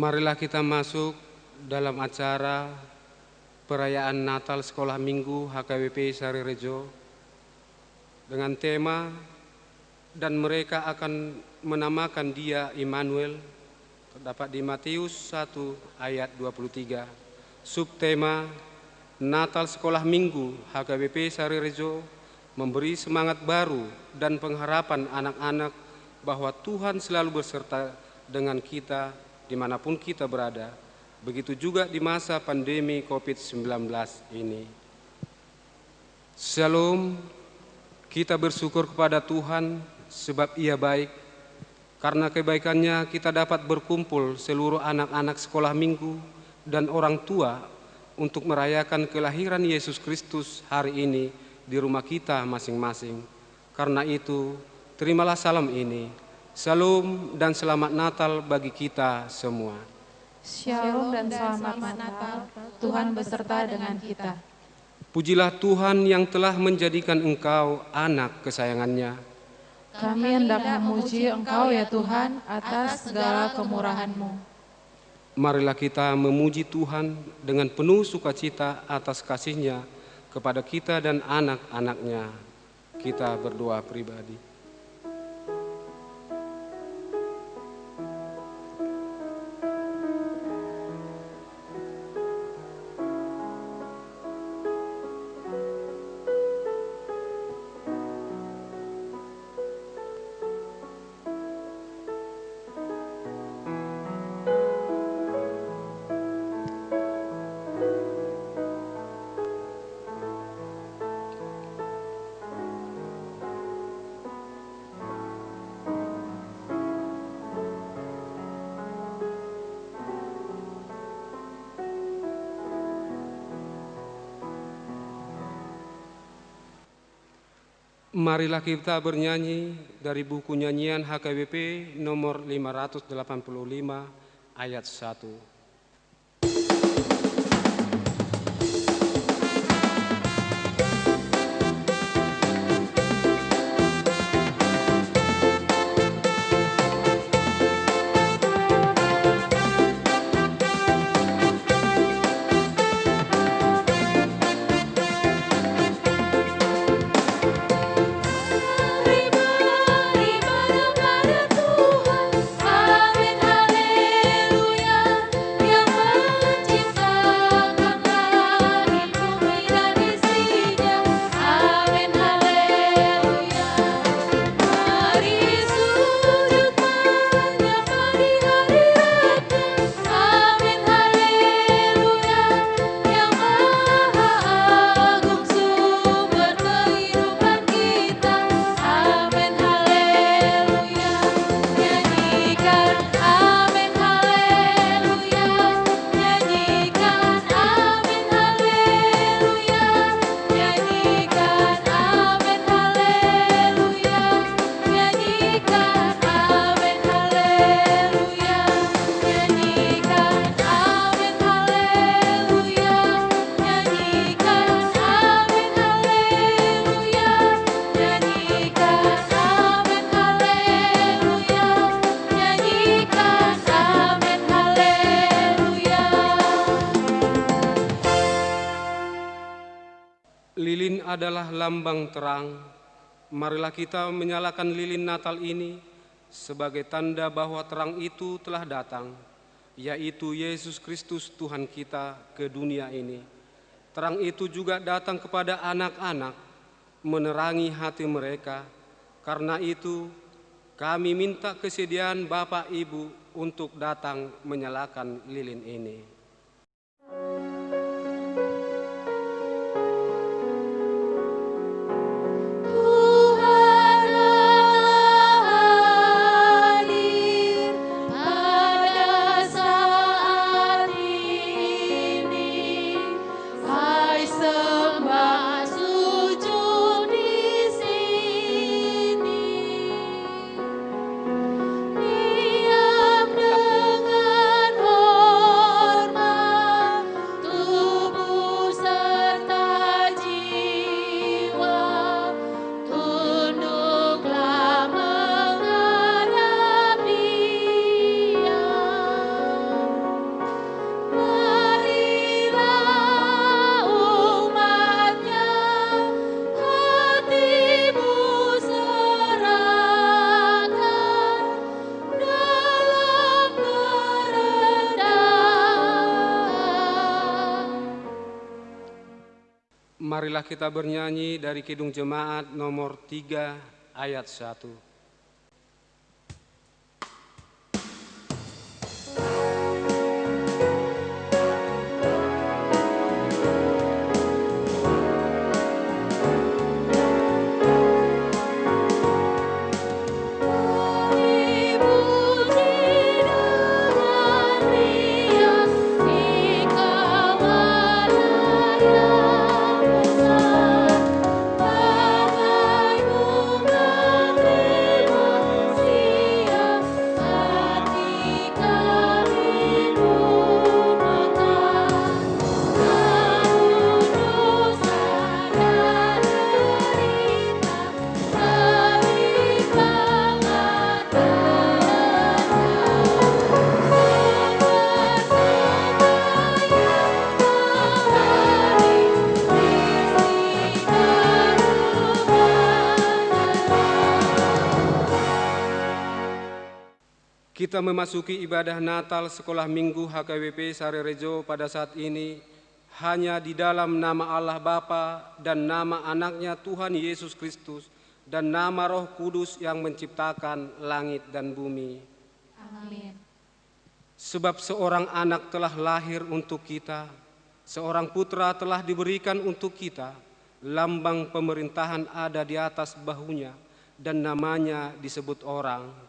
Marilah kita masuk dalam acara perayaan Natal Sekolah Minggu HKBP Sarirejo dengan tema "Dan mereka akan menamakan Dia Immanuel", terdapat di Matius 1 ayat 23. Subtema Natal Sekolah Minggu HKBP Sarirejo memberi semangat baru dan pengharapan anak-anak bahwa Tuhan selalu beserta dengan kita dimanapun kita berada. Begitu juga di masa pandemi COVID-19 ini. Shalom, kita bersyukur kepada Tuhan sebab Ia baik. Karena kebaikannya kita dapat berkumpul seluruh anak-anak sekolah minggu dan orang tua untuk merayakan kelahiran Yesus Kristus hari ini di rumah kita masing-masing. Karena itu, terimalah salam ini. Shalom dan selamat Natal bagi kita semua. Shalom dan selamat Natal, Tuhan beserta dengan kita. Pujilah Tuhan yang telah menjadikan engkau anak kesayangannya. Kami hendak memuji Engkau ya Tuhan atas segala kemurahan-Mu. Marilah kita memuji Tuhan dengan penuh sukacita atas kasih-Nya kepada kita dan anak-anak-Nya. Kita berdoa pribadi. Marilah kita bernyanyi dari buku nyanyian HKBP nomor 585 ayat 1. Lilin adalah lambang terang. Marilah kita menyalakan lilin Natal ini sebagai tanda bahwa terang itu telah datang, yaitu Yesus Kristus Tuhan kita ke dunia ini. Terang itu juga datang kepada anak-anak, menerangi hati mereka. Karena itu, kami minta kesediaan Bapak Ibu untuk datang menyalakan lilin ini. Dengan hormat Marilah kita bernyanyi dari Kidung Jemaat nomor 3 ayat 1. Kita memasuki ibadah Natal Sekolah Minggu HKBP Sarerejo pada saat ini hanya di dalam nama Allah Bapa dan nama anaknya Tuhan Yesus Kristus dan nama Roh Kudus yang menciptakan langit dan bumi. Amin. Sebab seorang anak telah lahir untuk kita, seorang putra telah diberikan untuk kita, lambang pemerintahan ada di atas bahunya dan namanya disebut orang.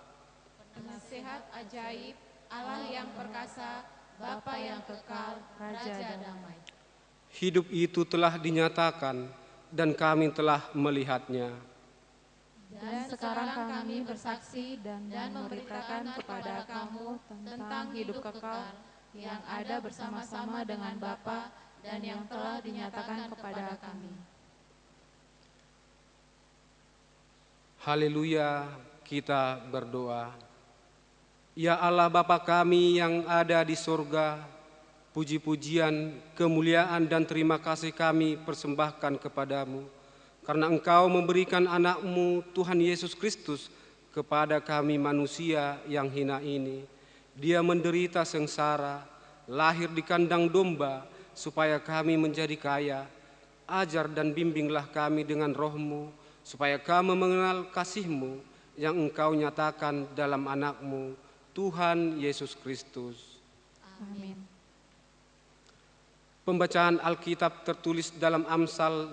Penasehat ajaib, Allah yang perkasa, Bapa yang kekal, Raja damai. Hidup itu telah dinyatakan dan kami telah melihatnya. Dan sekarang kami bersaksi dan memberitakan kepada kamu tentang hidup kekal yang ada bersama-sama dengan Bapa dan yang telah dinyatakan kepada kami. Haleluya, kita berdoa. Ya Allah Bapa kami yang ada di surga, puji-pujian, kemuliaan dan terima kasih kami persembahkan kepadamu, karena Engkau memberikan anak-Mu Tuhan Yesus Kristus kepada kami manusia yang hina ini. Dia menderita sengsara, lahir di kandang domba, supaya kami menjadi kaya. Ajar dan bimbinglah kami dengan Roh-Mu, supaya kami mengenal kasih-Mu yang Engkau nyatakan dalam anak-Mu, Tuhan Yesus Kristus. Amin. Pembacaan Alkitab tertulis dalam Amsal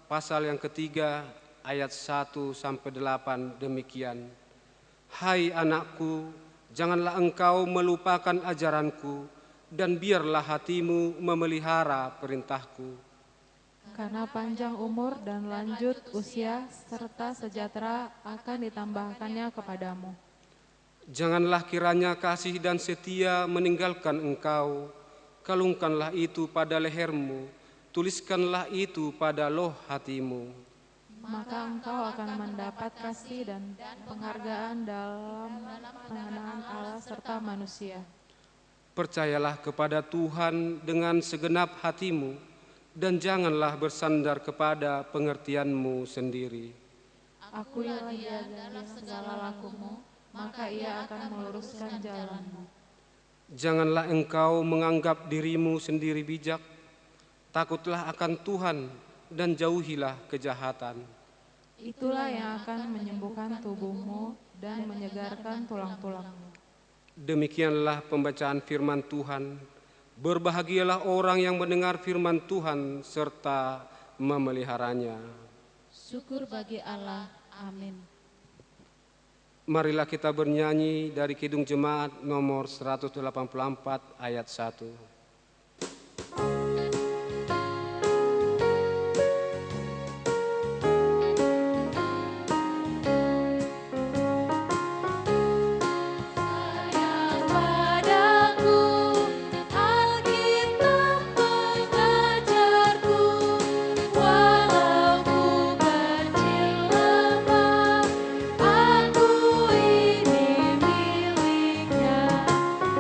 pasal yang ketiga ayat 1-8 demikian. Hai anakku, janganlah engkau melupakan ajaranku dan biarlah hatimu memelihara perintahku. Karena panjang umur dan lanjut usia serta sejahtera akan ditambahkannya kepadamu. Janganlah kiranya kasih dan setia meninggalkan engkau. Kalungkanlah itu pada lehermu, tuliskanlah itu pada loh hatimu. Maka engkau akan mendapat kasih dan penghargaan dalam pengenalan Allah serta manusia. Percayalah kepada Tuhan dengan segenap hatimu, dan janganlah bersandar kepada pengertianmu sendiri. Akuilah Dia dalam segala lakumu, maka Ia akan meluruskan jalanmu. Janganlah engkau menganggap dirimu sendiri bijak, takutlah akan Tuhan dan jauhilah kejahatan. Itulah yang akan menyembuhkan tubuhmu dan menyegarkan tulang-tulangmu. Demikianlah pembacaan firman Tuhan. Berbahagialah orang yang mendengar firman Tuhan serta memeliharanya. Syukur bagi Allah. Amin. Marilah kita bernyanyi dari Kidung Jemaat nomor 184 ayat 1.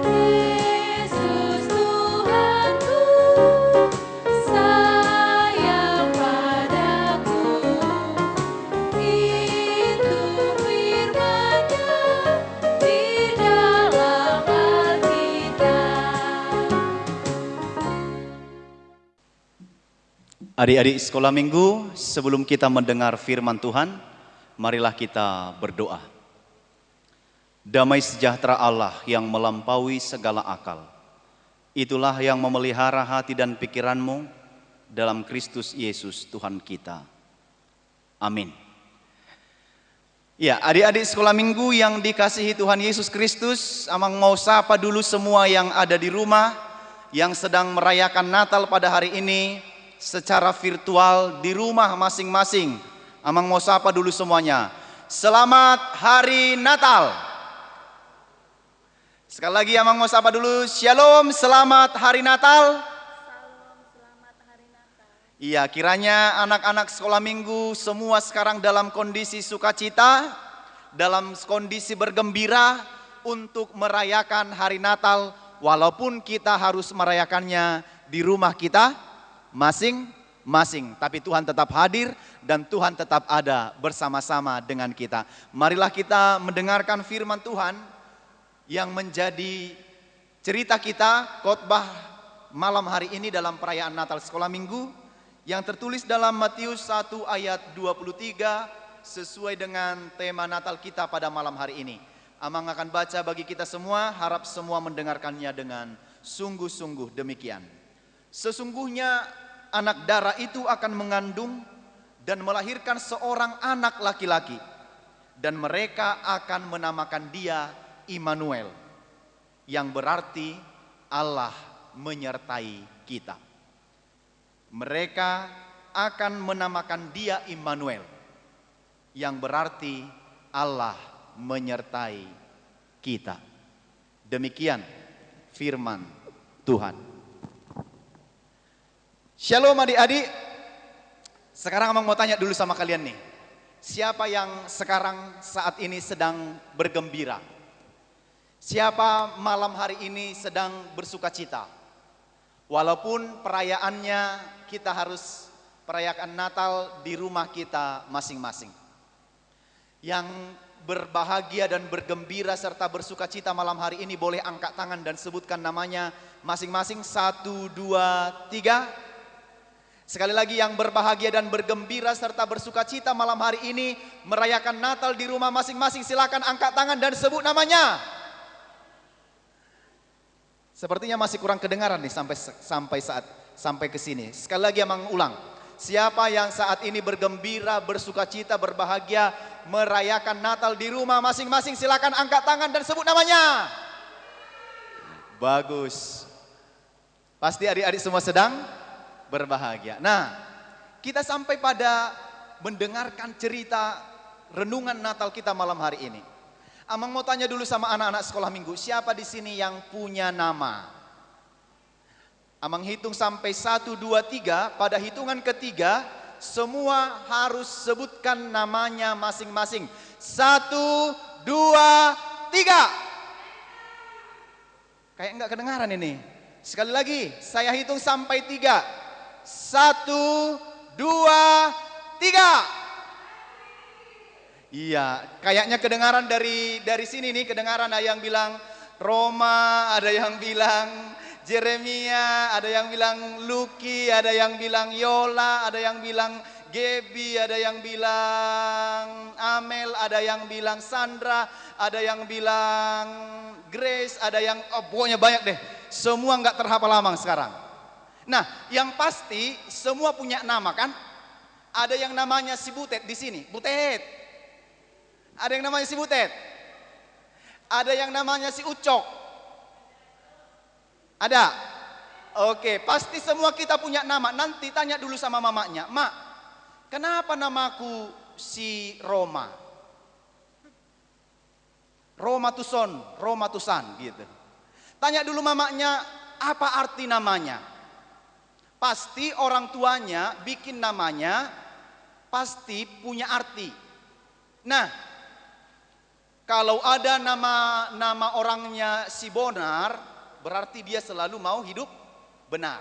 Yesus Adik-adik sekolah minggu, sebelum kita mendengar firman Tuhan, marilah kita berdoa. Damai sejahtera Allah yang melampaui segala akal, itulah yang memelihara hati dan pikiranmu dalam Kristus Yesus Tuhan kita. Amin. Ya, adik-adik sekolah minggu yang dikasihi Tuhan Yesus Kristus, Amang mau sapa dulu semua yang ada di rumah, yang sedang merayakan Natal pada hari ini, secara virtual di rumah masing-masing. Amang mau sapa dulu semuanya. Selamat Hari Natal. Sekali lagi Amang mau sapa dulu. Shalom, selamat Hari Natal. Iya, kiranya anak-anak sekolah minggu semua sekarang dalam kondisi sukacita, dalam kondisi bergembira untuk merayakan Hari Natal, walaupun kita harus merayakannya di rumah kita masing-masing, tapi Tuhan tetap hadir dan Tuhan tetap ada bersama-sama dengan kita. Marilah kita mendengarkan firman Tuhan yang menjadi cerita kita, khotbah malam hari ini dalam perayaan Natal sekolah minggu, yang tertulis dalam Matius 1 ayat 23 sesuai dengan tema Natal kita pada malam hari ini. Amang akan baca bagi kita semua, harap semua mendengarkannya dengan sungguh-sungguh demikian. Sesungguhnya anak darah itu akan mengandung dan melahirkan seorang anak laki-laki, dan mereka akan menamakan dia Immanuel, yang berarti Allah menyertai kita. Mereka akan menamakan dia Immanuel, yang berarti Allah menyertai kita. Demikian firman Tuhan. Shalom adik-adik. Sekarang Amang mau tanya dulu sama kalian nih. Siapa yang sekarang saat ini sedang bergembira? Siapa malam hari ini sedang bersukacita? Walaupun perayaannya kita harus merayakan Natal di rumah kita masing-masing. Yang berbahagia dan bergembira serta bersukacita malam hari ini boleh angkat tangan dan sebutkan namanya masing-masing. 1, 2, 3. Sekali lagi, yang berbahagia dan bergembira serta bersukacita malam hari ini merayakan Natal di rumah masing-masing, silakan angkat tangan dan sebut namanya. Sepertinya masih kurang kedengaran nih sampai ke sini. Sekali lagi Amang ulang. Siapa yang saat ini bergembira, bersukacita, berbahagia merayakan Natal di rumah masing-masing, silakan angkat tangan dan sebut namanya. Bagus. Pasti adik-adik semua sedang berbahagia. Nah, kita sampai pada mendengarkan cerita renungan Natal kita malam hari ini. Amang mau tanya dulu sama anak-anak sekolah minggu, siapa di sini yang punya nama? Amang hitung sampai 1, 2, 3, pada hitungan ketiga semua harus sebutkan namanya masing-masing. 1, 2, 3. Kayak enggak kedengaran ini. Sekali lagi, saya hitung sampai 3. 1, 2, 3. Iya, kayaknya kedengaran dari sini nih, kedengaran ada yang bilang Roma, ada yang bilang Jeremia, ada yang bilang Lucky, ada yang bilang Yola, ada yang bilang Gebi, ada yang bilang Amel, ada yang bilang Sandra, ada yang bilang Grace, ada yang pokoknya banyak deh. Semua nggak terhafal Amang sekarang. Nah, yang pasti semua punya nama kan? Ada yang namanya si Butet di sini, Butet. Ada yang namanya si Butet. Ada yang namanya si Ucok. Ada. Oke, pasti semua kita punya nama. Nanti tanya dulu sama mamanya, "Mak, kenapa namaku si Roma?" Roma Tusan gitu. Tanya dulu mamanya, apa arti namanya? Pasti orang tuanya bikin namanya pasti punya arti. Nah, kalau ada nama orangnya si Bonar, berarti dia selalu mau hidup benar.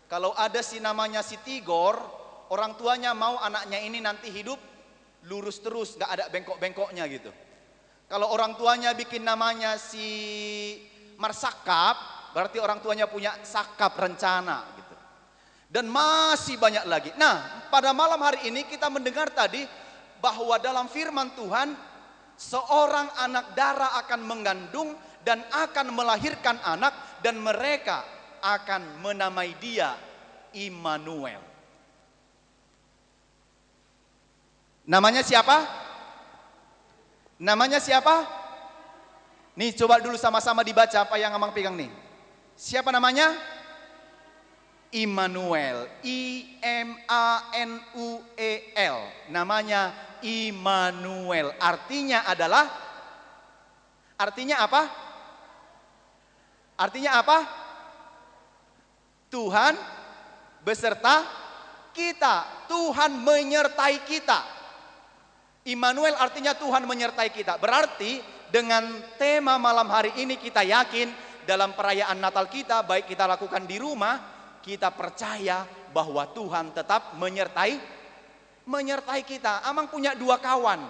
Kalau ada si namanya si Tigor, orang tuanya mau anaknya ini nanti hidup lurus terus, gak ada bengkok-bengkoknya gitu. Kalau orang tuanya bikin namanya si Marsakap, berarti orang tuanya punya sakap rencana gitu. Dan masih banyak lagi. Nah, pada malam hari ini kita mendengar tadi bahwa dalam firman Tuhan, seorang anak darah akan mengandung dan akan melahirkan anak, dan mereka akan menamai dia Immanuel. Namanya siapa? Namanya siapa? Nih coba dulu sama-sama dibaca apa yang Amang pegang nih. Siapa namanya? Immanuel, I-M-A-N-U-E-L. Namanya Immanuel. Artinya adalah, artinya apa? Artinya apa? Tuhan beserta kita. Tuhan menyertai kita. Immanuel artinya Tuhan menyertai kita. Berarti dengan tema malam hari ini kita yakin dalam perayaan Natal kita, baik kita lakukan di rumah, kita percaya bahwa Tuhan tetap menyertai kita. Amang punya 2 kawan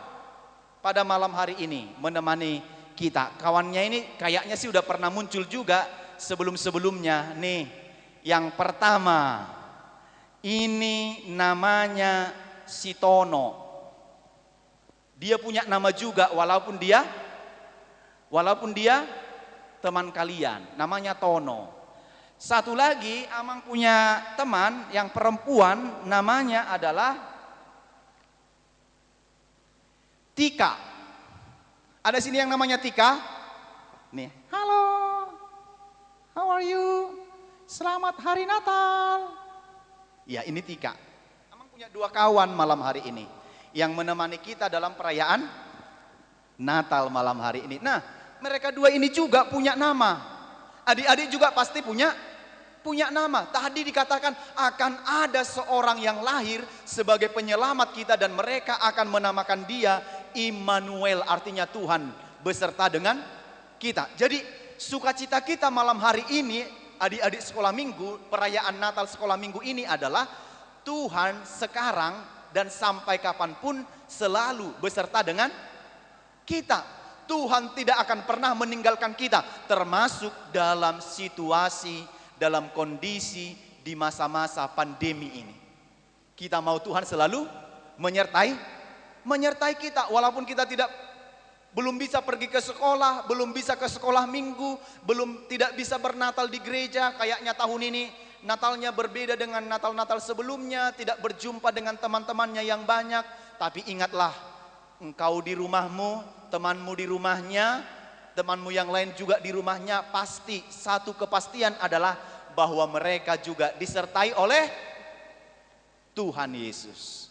pada malam hari ini menemani kita. Kawannya ini kayaknya sih udah pernah muncul juga sebelum-sebelumnya. Nih, yang pertama ini namanya si Tono. Dia punya nama juga walaupun dia teman kalian, namanya Tono. Satu lagi, Amang punya teman yang perempuan, namanya adalah Tika. Ada sini yang namanya Tika? Nih, halo, how are you? Selamat Hari Natal. Ya, ini Tika. Amang punya 2 kawan malam hari ini yang menemani kita dalam perayaan Natal malam hari ini. Nah, mereka 2 ini juga punya nama. Adik-adik juga pasti punya nama. Tadi dikatakan akan ada seorang yang lahir sebagai penyelamat kita dan mereka akan menamakan dia Immanuel, artinya Tuhan beserta dengan kita. Jadi sukacita kita malam hari ini, adik-adik sekolah minggu, perayaan Natal sekolah minggu ini adalah Tuhan sekarang dan sampai kapanpun selalu beserta dengan kita. Tuhan tidak akan pernah meninggalkan kita, termasuk dalam situasi, dalam kondisi di masa-masa pandemi ini. Kita mau Tuhan selalu menyertai kita, walaupun kita belum bisa pergi ke sekolah, belum bisa ke sekolah minggu, tidak bisa bernatal di gereja. Kayaknya tahun ini Natalnya berbeda dengan Natal-Natal sebelumnya, tidak berjumpa dengan teman-temannya yang banyak. Tapi ingatlah, engkau di rumahmu, temanmu di rumahnya, temanmu yang lain juga di rumahnya, pasti satu kepastian adalah bahwa mereka juga disertai oleh Tuhan Yesus.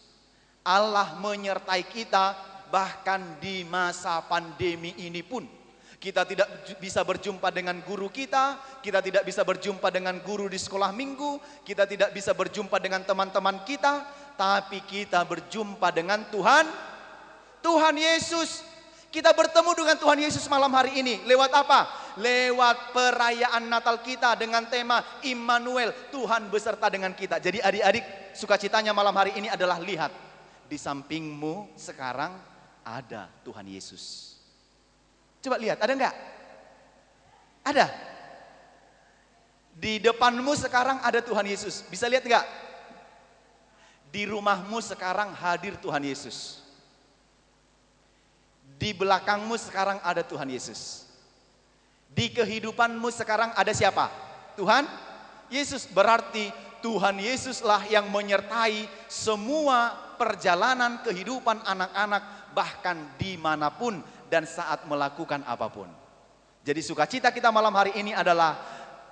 Allah menyertai kita bahkan di masa pandemi ini pun. Kita tidak bisa berjumpa dengan guru kita tidak bisa berjumpa dengan guru di sekolah minggu, kita tidak bisa berjumpa dengan teman-teman kita, tapi kita berjumpa dengan Tuhan Yesus. Kita bertemu dengan Tuhan Yesus malam hari ini. Lewat apa? Lewat perayaan Natal kita dengan tema Immanuel, Tuhan beserta dengan kita. Jadi adik-adik, sukacitanya malam hari ini adalah lihat, di sampingmu sekarang ada Tuhan Yesus. Coba lihat, ada enggak? Ada. Di depanmu sekarang ada Tuhan Yesus. Bisa lihat enggak? Di rumahmu sekarang hadir Tuhan Yesus. Di belakangmu sekarang ada Tuhan Yesus. Di kehidupanmu sekarang ada siapa? Tuhan Yesus. Berarti Tuhan Yesuslah yang menyertai semua perjalanan kehidupan anak-anak, bahkan dimanapun dan saat melakukan apapun. Jadi sukacita kita malam hari ini adalah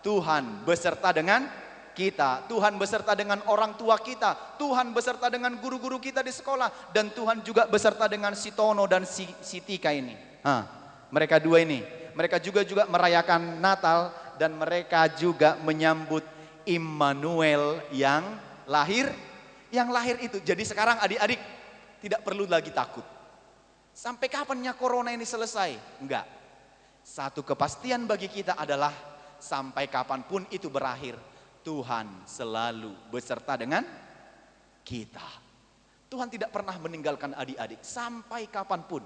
Tuhan beserta dengan kita, Tuhan beserta dengan orang tua kita, Tuhan beserta dengan guru-guru kita di sekolah, dan Tuhan juga beserta dengan si Tono dan si Tika ini. Mereka 2 ini, mereka juga merayakan Natal dan mereka juga menyambut Immanuel yang lahir itu. Jadi sekarang adik-adik tidak perlu lagi takut. Sampai kapannya corona ini selesai? Enggak. Satu kepastian bagi kita adalah sampai kapanpun itu berakhir, Tuhan selalu beserta dengan kita. Tuhan tidak pernah meninggalkan adik-adik sampai kapanpun.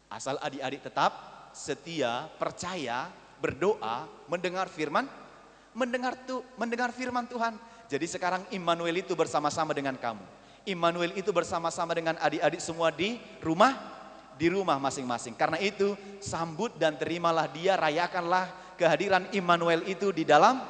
Asal adik-adik tetap setia, percaya, berdoa, mendengar firman Tuhan. Jadi sekarang Immanuel itu bersama-sama dengan kamu. Immanuel itu bersama-sama dengan adik-adik semua di rumah masing-masing. Karena itu sambut dan terimalah dia, rayakanlah kehadiran Immanuel itu di dalam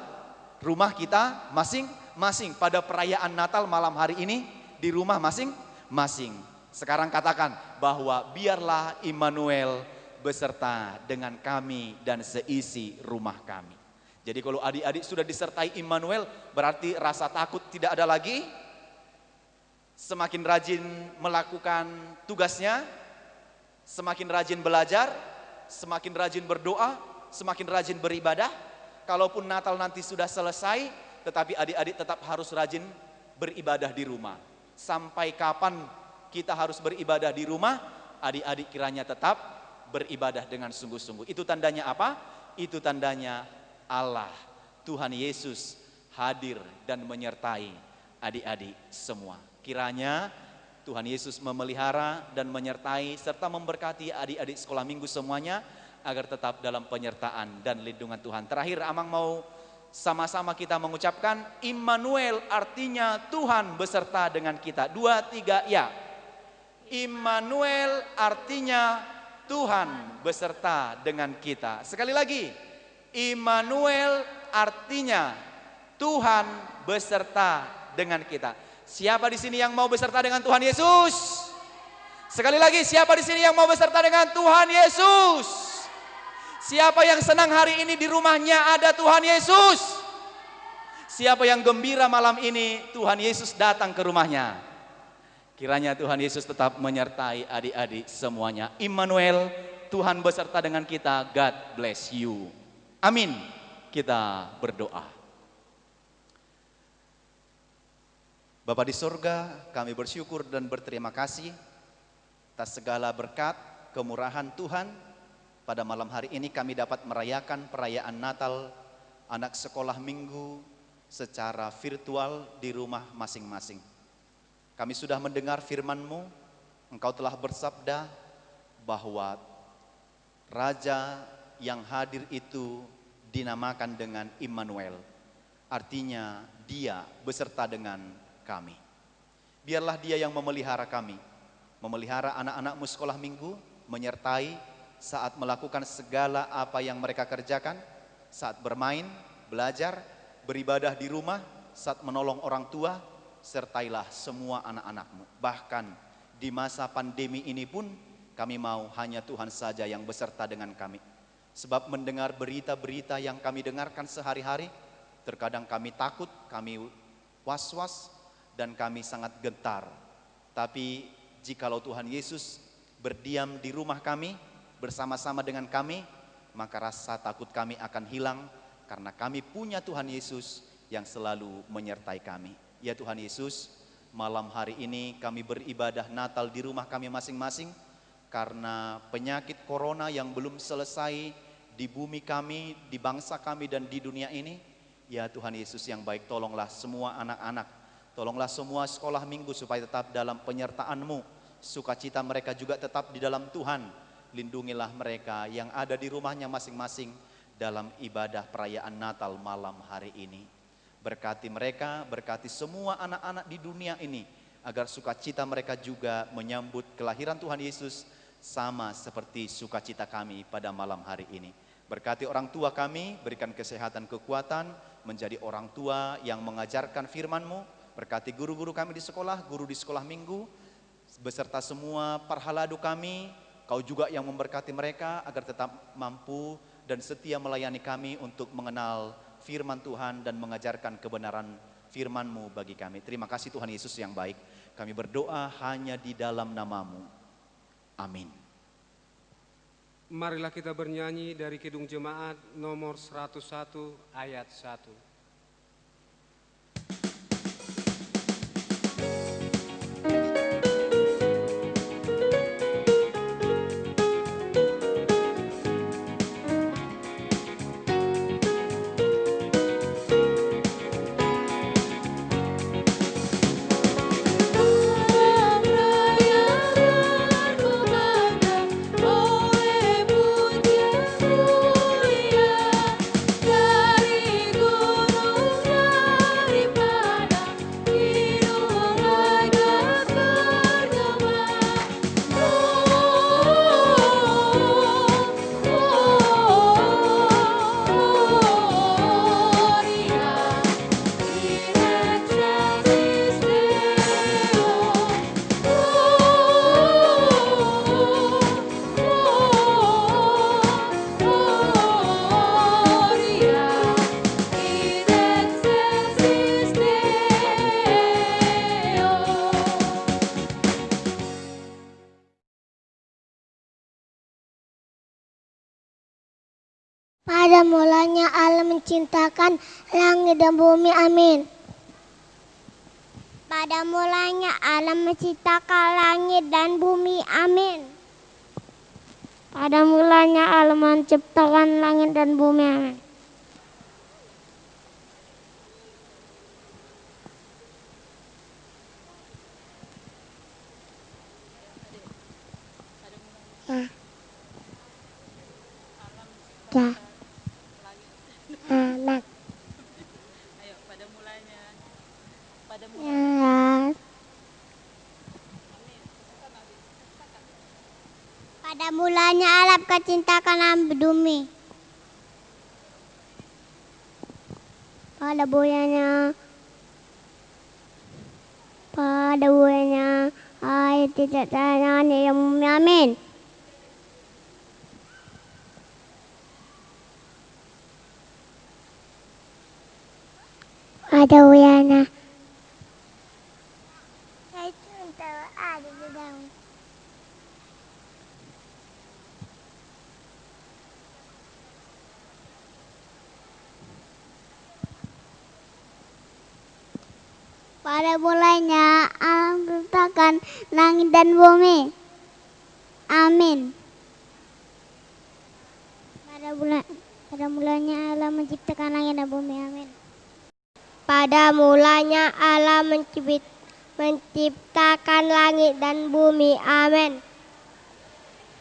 rumah kita masing-masing. Pada perayaan Natal malam hari ini di rumah masing-masing. Sekarang katakan bahwa biarlah Immanuel beserta dengan kami dan seisi rumah kami. Jadi kalau adik-adik sudah disertai Immanuel, berarti rasa takut tidak ada lagi. Semakin rajin melakukan tugasnya, semakin rajin belajar, semakin rajin berdoa, semakin rajin beribadah. Kalaupun Natal nanti sudah selesai, tetapi adik-adik tetap harus rajin beribadah di rumah. Sampai kapan kita harus beribadah di rumah? Adik-adik kiranya tetap beribadah dengan sungguh-sungguh. Itu tandanya apa? Itu tandanya Allah, Tuhan Yesus hadir dan menyertai adik-adik semua. Kiranya Tuhan Yesus memelihara dan menyertai serta memberkati adik-adik sekolah minggu semuanya agar tetap dalam penyertaan dan lindungan Tuhan. Terakhir, Amang mau sama-sama kita mengucapkan Immanuel, artinya Tuhan beserta dengan kita. 2, 3, ya. Immanuel artinya Tuhan beserta dengan kita. Sekali lagi, Immanuel artinya Tuhan beserta dengan kita. Siapa di sini yang mau beserta dengan Tuhan Yesus? Sekali lagi, siapa di sini yang mau beserta dengan Tuhan Yesus? Siapa yang senang hari ini di rumahnya ada Tuhan Yesus? Siapa yang gembira malam ini Tuhan Yesus datang ke rumahnya? Kiranya Tuhan Yesus tetap menyertai adik-adik semuanya. Immanuel, Tuhan beserta dengan kita. God bless you. Amin. Kita berdoa. Bapa di surga, kami bersyukur dan berterima kasih atas segala berkat, kemurahan Tuhan. Pada malam hari ini kami dapat merayakan perayaan Natal anak sekolah minggu secara virtual di rumah masing-masing. Kami sudah mendengar firman-Mu, Engkau telah bersabda bahwa Raja yang hadir itu dinamakan dengan Immanuel. Artinya dia beserta dengan kami. Biarlah dia yang memelihara kami, memelihara anak-anak-Mu sekolah minggu, menyertai saat melakukan segala apa yang mereka kerjakan, saat bermain, belajar, beribadah di rumah, saat menolong orang tua, sertailah semua anak-anak-Mu. Bahkan di masa pandemi ini pun kami mau hanya Tuhan saja yang beserta dengan kami. Sebab mendengar berita-berita yang kami dengarkan sehari-hari, terkadang kami takut, kami was-was, dan kami sangat gentar. Tapi jikalau Tuhan Yesus berdiam di rumah kami, bersama-sama dengan kami, maka rasa takut kami akan hilang, karena kami punya Tuhan Yesus yang selalu menyertai kami. Ya Tuhan Yesus, malam hari ini kami beribadah Natal di rumah kami masing-masing, karena penyakit corona yang belum selesai di bumi kami, di bangsa kami dan di dunia ini. Ya Tuhan Yesus yang baik, tolonglah semua anak-anak, tolonglah semua sekolah minggu supaya tetap dalam penyertaan-Mu. Sukacita mereka juga tetap di dalam Tuhan. Lindungilah mereka yang ada di rumahnya masing-masing dalam ibadah perayaan Natal malam hari ini. Berkati mereka, berkati semua anak-anak di dunia ini, agar sukacita mereka juga menyambut kelahiran Tuhan Yesus sama seperti sukacita kami pada malam hari ini. Berkati orang tua kami, berikan kesehatan, kekuatan, menjadi orang tua yang mengajarkan firman-Mu. Berkati guru-guru kami di sekolah, guru di sekolah minggu, beserta semua parhaladu kami. Kau juga yang memberkati mereka agar tetap mampu dan setia melayani kami untuk mengenal firman Tuhan dan mengajarkan kebenaran firman-Mu bagi kami. Terima kasih Tuhan Yesus yang baik. Kami berdoa hanya di dalam nama-Mu. Amin. Marilah kita bernyanyi dari Kidung Jemaat nomor 101 ayat 1. Dari gunung Pada mulanya Allah menciptakan langit dan bumi. Amin. Pada mulanya Allah menciptakan langit dan bumi. Amin. Pada mulanya Allah menciptakan langit dan bumi. Amin. Anak. Ayo, pada mulanya. Pada mulanya Allah menciptakan langit dan bumi. Pada mulanya ayat tidak tanya yang bumi. Amin. Pada mulanya ada di dalam. Pada mulanya Allah menciptakan langit dan bumi. Amin. Pada mulanya Allah menciptakan langit dan bumi. Amin. Pada mulanya Allah menciptakan langit dan bumi. Amin.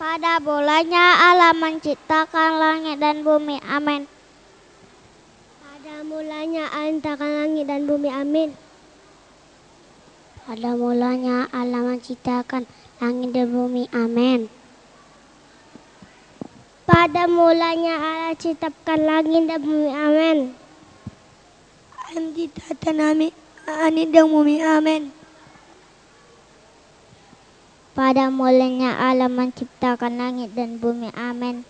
Pada mulanya Allah menciptakan langit dan bumi. Amin. Pada mulanya Allah menciptakan langit dan bumi. Amin. Pada mulanya Allah menciptakan langit dan bumi. Amin. Pada mulanya Allah menciptakan langit dan bumi. Amin. Menciptakan langit dan bumi. Amin. Pada mulanya Allah menciptakan langit dan bumi. Amin.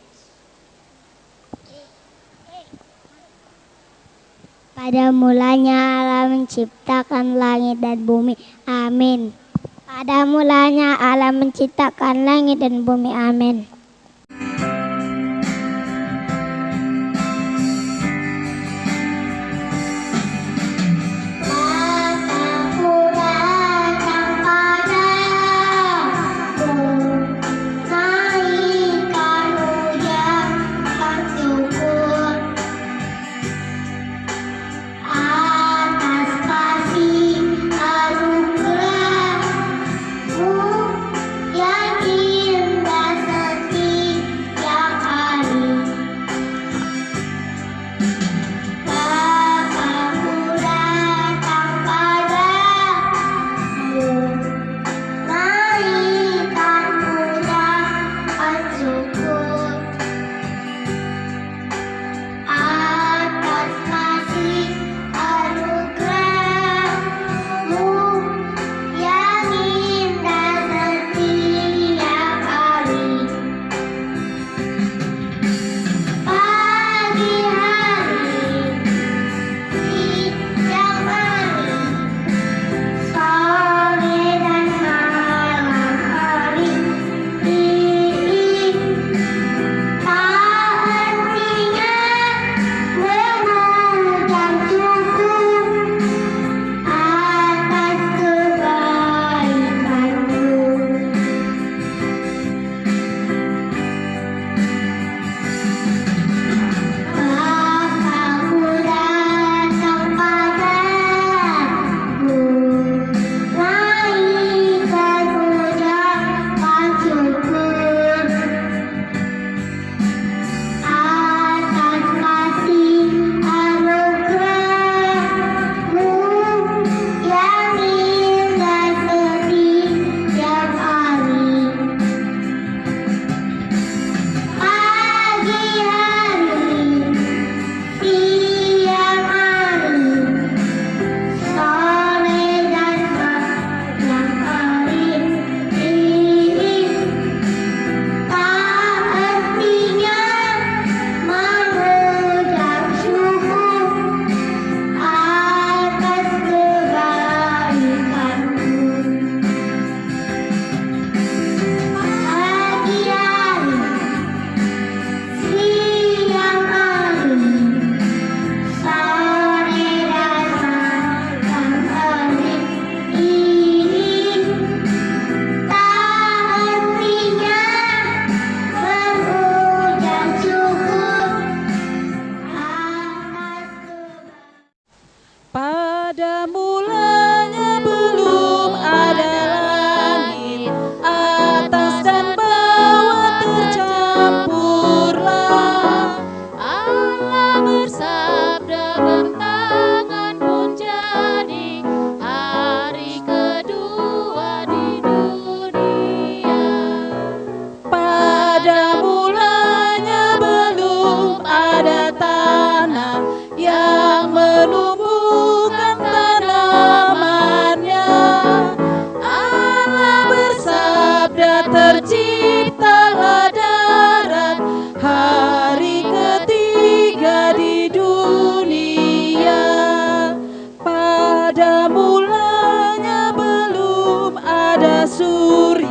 Pada mulanya Allah menciptakan langit dan bumi. Amin. Pada mulanya Allah menciptakan langit dan bumi. Amin. Yang indah setia.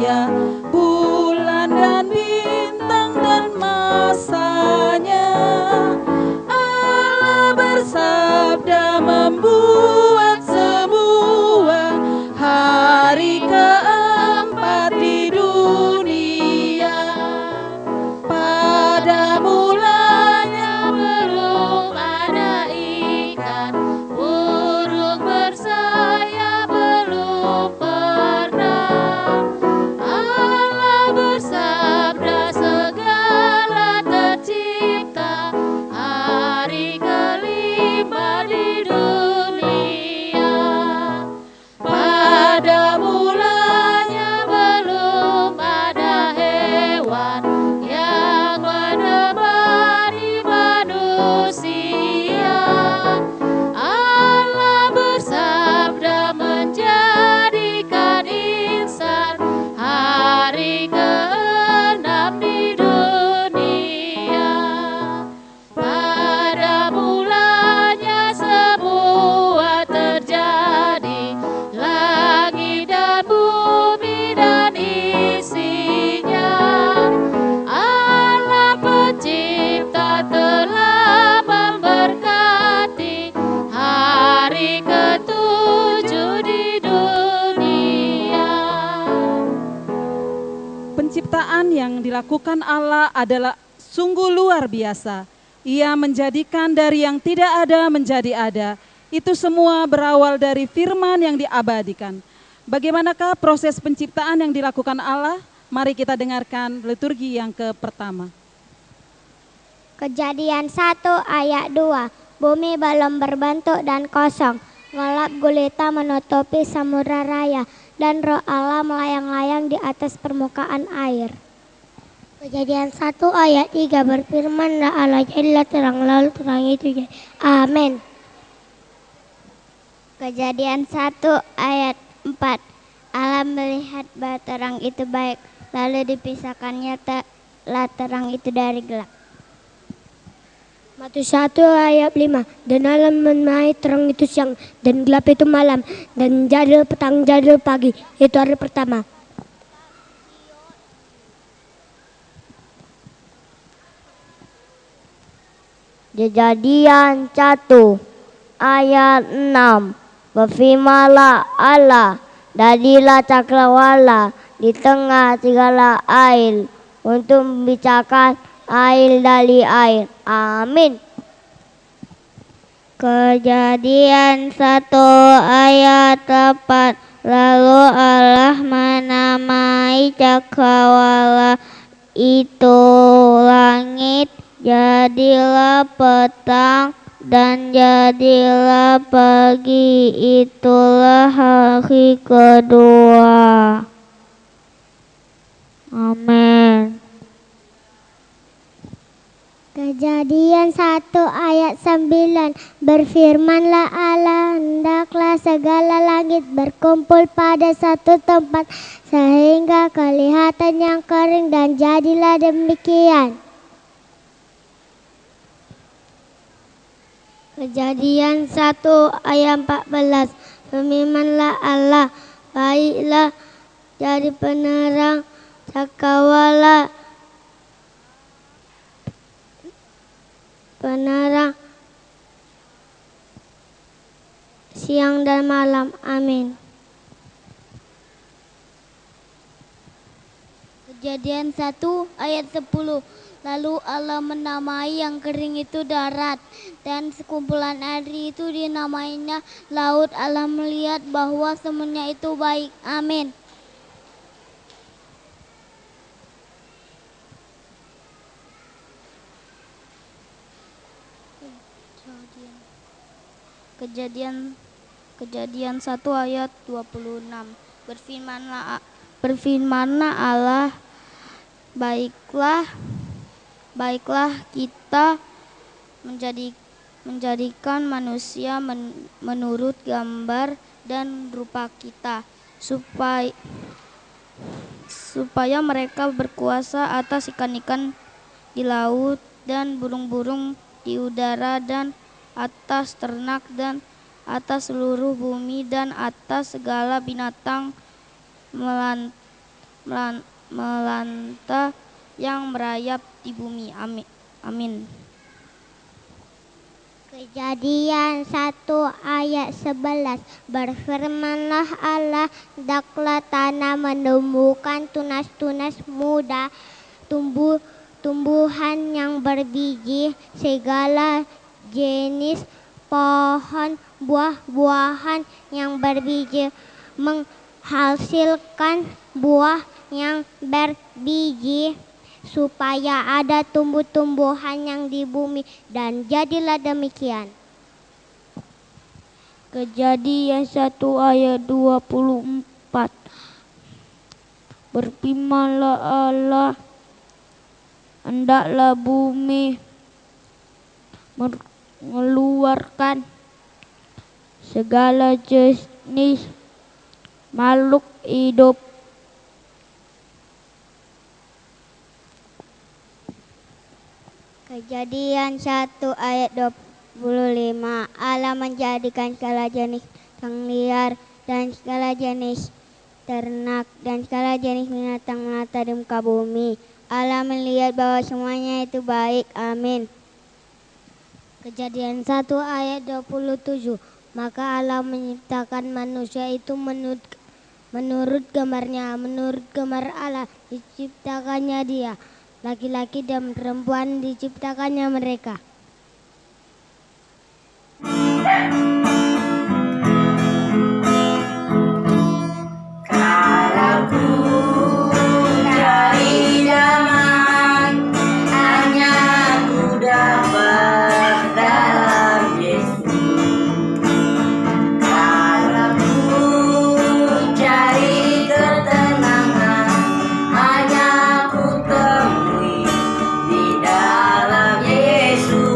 dunia, bulan dan bintang dan masanya. Allah bersabda membuat sebuah hari keempat di dunia. Pada mulanya belum ada ikan, burung bersayap belum pernah. Allah bersabda segala tercipta, hari kelima di dunia. Pada mulanya belum ada hewan yang menemani manusia. Allah bersabda menjadikan insan hari keenam di dunia. Pada mulanya semua terjadi, langit dan bumi dan isinya. Allah pencipta telah memberkati hari ketujuh di dunia. Penciptaan yang dilakukan Allah adalah sungguh luar biasa. Ia menjadikan dari yang tidak ada menjadi ada. Itu semua berawal dari firman yang diabadikan. Bagaimanakah proses penciptaan yang dilakukan Allah? Mari kita dengarkan liturgi yang pertama. Kejadian 1 ayat 2. Bumi belum berbentuk dan kosong. Gelap gulita menutupi samudra raya, dan roh Allah melayang-layang di atas permukaan air. Kejadian 1 ayat 3 berfirmanlah Allah, jadilah terang, lalu terang itu jadi. Amin. Kejadian 1 ayat 4. Allah melihat bahwa terang itu baik, lalu dipisahkannya telah terang itu dari gelap. Matius 1 ayat 5. Dan Allah menyamai terang itu siang, dan gelap itu malam, dan jadilah petang, jadilah pagi, itu hari pertama. Kejadian 1 ayat 6. Berfirmanlah Allah, jadilah cakrawala di tengah segala air untuk membicarakan air dari air. Amin. Kejadian 1 ayat 4. Lalu Allah menamai cakrawala itu langit, jadilah petang, dan jadilah pagi, itulah hari kedua. Amin. Kejadian 1 ayat 9. Berfirmanlah Allah, hendaklah segala langit berkumpul pada satu tempat, sehingga kelihatan yang kering, dan jadilah demikian. Kejadian 1 ayat 14. Berfirmanlah Allah, baiklah jadi penerang cakrawala, penerang siang dan malam. Amin. Kejadian 1 ayat 10. Lalu Allah menamai yang kering itu darat, dan sekumpulan air itu dinamainya laut. Allah melihat bahwa semuanya itu baik. Amin. Kejadian 1 ayat 26. Berfirmanlah Allah, baiklah kita menjadikan manusia menurut gambar dan rupa kita, supaya mereka berkuasa atas ikan-ikan di laut dan burung-burung di udara, dan atas ternak, dan atas seluruh bumi, dan atas segala binatang melanta yang merayap di bumi. Amin. Kejadian 1 ayat 11. Berfirmanlah Allah, hendaklah tanah menumbuhkan tunas-tunas muda, tumbuhan yang berbiji, segala jenis pohon buah-buahan yang berbiji, menghasilkan buah yang berbiji, supaya ada tumbuh-tumbuhan yang di bumi, dan jadilah demikian. Kejadian 1 ayat 24. Berfirmanlah Allah, hendaklah bumi mengeluarkan segala jenis makhluk hidup. Kejadian 1 ayat 25. Allah menjadikan segala jenis binatang liar dan segala jenis ternak dan segala jenis binatang melata di muka bumi. Allah melihat bahwa semuanya itu baik. Amin. Kejadian 1 ayat 27. Maka Allah menciptakan manusia itu menurut gambarnya, menurut gambar Allah diciptakannya dia. Laki-laki dan perempuan diciptakannya mereka. Kalau ku cari damai, hanya ku dapat dalam Yesus. Kalau ku cari ketenangan, hanya ku temui di dalam Yesus.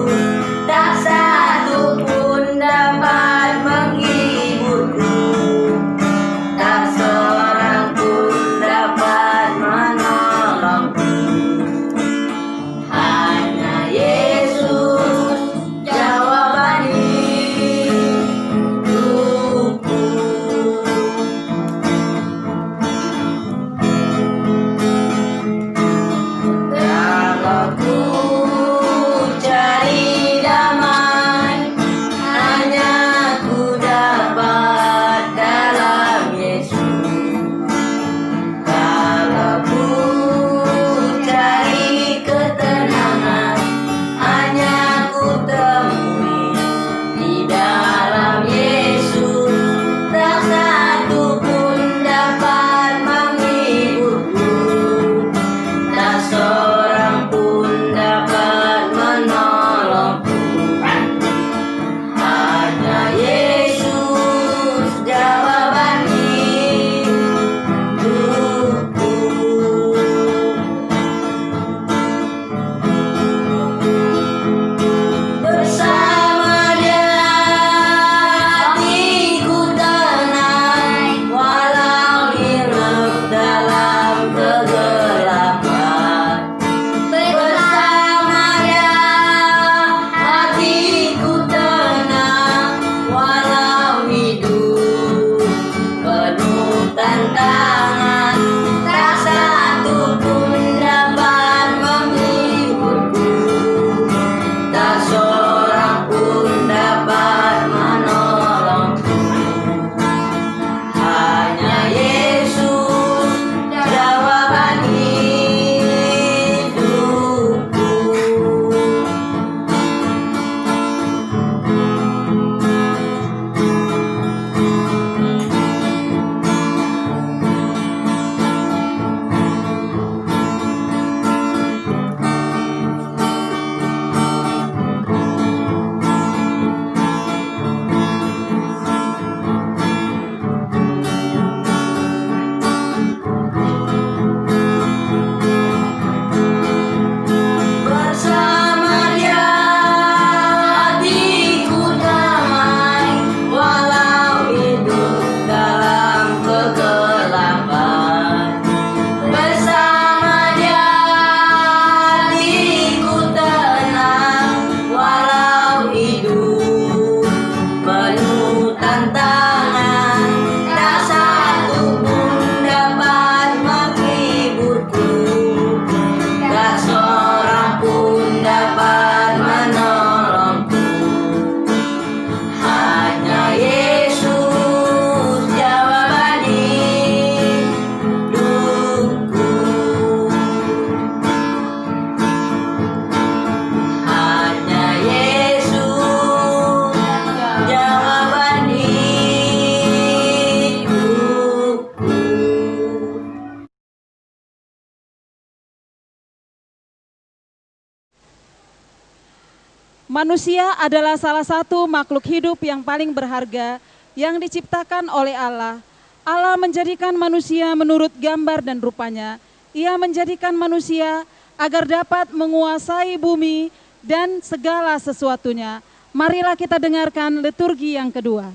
Manusia adalah salah satu makhluk hidup yang paling berharga yang diciptakan oleh Allah. Allah menjadikan manusia menurut gambar dan rupanya. Ia menjadikan manusia agar dapat menguasai bumi dan segala sesuatunya. Marilah kita dengarkan liturgi yang kedua.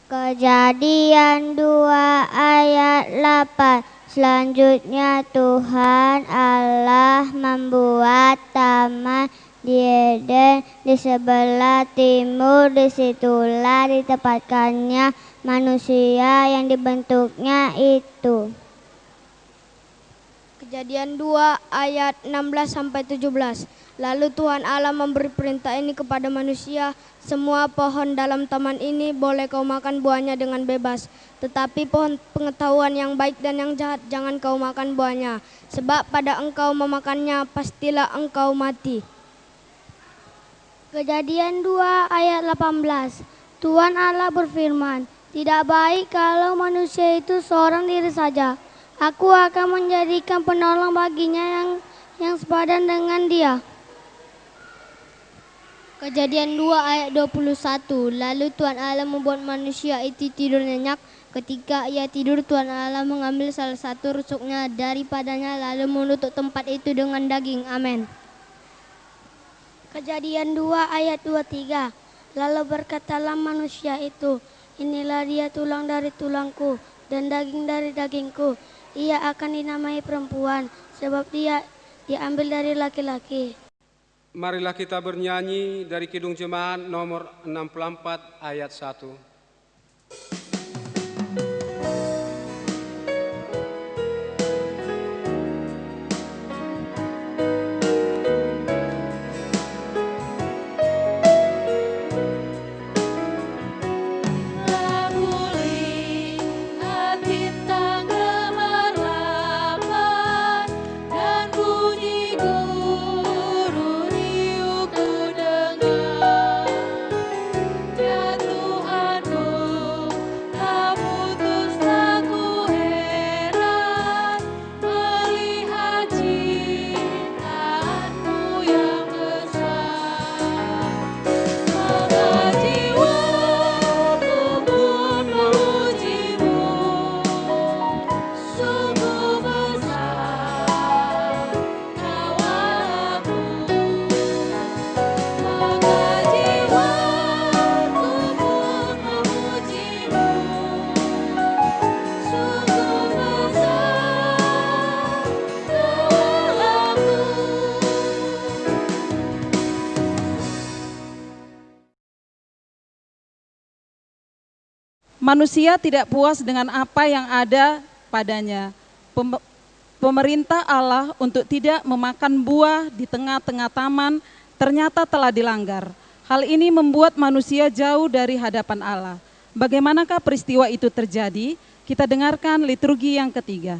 Kejadian 2 ayat 8. Selanjutnya Tuhan Allah membuat taman di Eden di sebelah timur. Disitulah ditempatkannya manusia yang dibentuknya itu. Kejadian 2 ayat 16-17. Lalu Tuhan Allah memberi perintah ini kepada manusia, semua pohon dalam taman ini boleh kau makan buahnya dengan bebas. Tetapi pohon pengetahuan yang baik dan yang jahat jangan kau makan buahnya. Sebab pada engkau memakannya pastilah engkau mati. Kejadian 2 ayat 18. Tuhan Allah berfirman, tidak baik kalau manusia itu seorang diri saja. Aku akan menjadikan penolong baginya yang sepadan dengan dia. Kejadian 2 ayat 21. Lalu Tuhan Allah membuat manusia itu tidur nyenyak. Ketika ia tidur, Tuhan Allah mengambil salah satu rusuknya daripadanya lalu menutup tempat itu dengan daging. Amin. Kejadian 2 ayat 23. Lalu berkatalah manusia itu, inilah dia tulang dari tulangku dan daging dari dagingku. Ia akan dinamai perempuan sebab dia diambil dari laki-laki. Marilah kita bernyanyi dari Kidung Jemaat nomor 64 ayat 1. Manusia tidak puas dengan apa yang ada padanya. Pemerintah Allah untuk tidak memakan buah di tengah-tengah taman ternyata telah dilanggar. Hal ini membuat manusia jauh dari hadapan Allah. Bagaimanakah peristiwa itu terjadi? Kita dengarkan liturgi yang ketiga.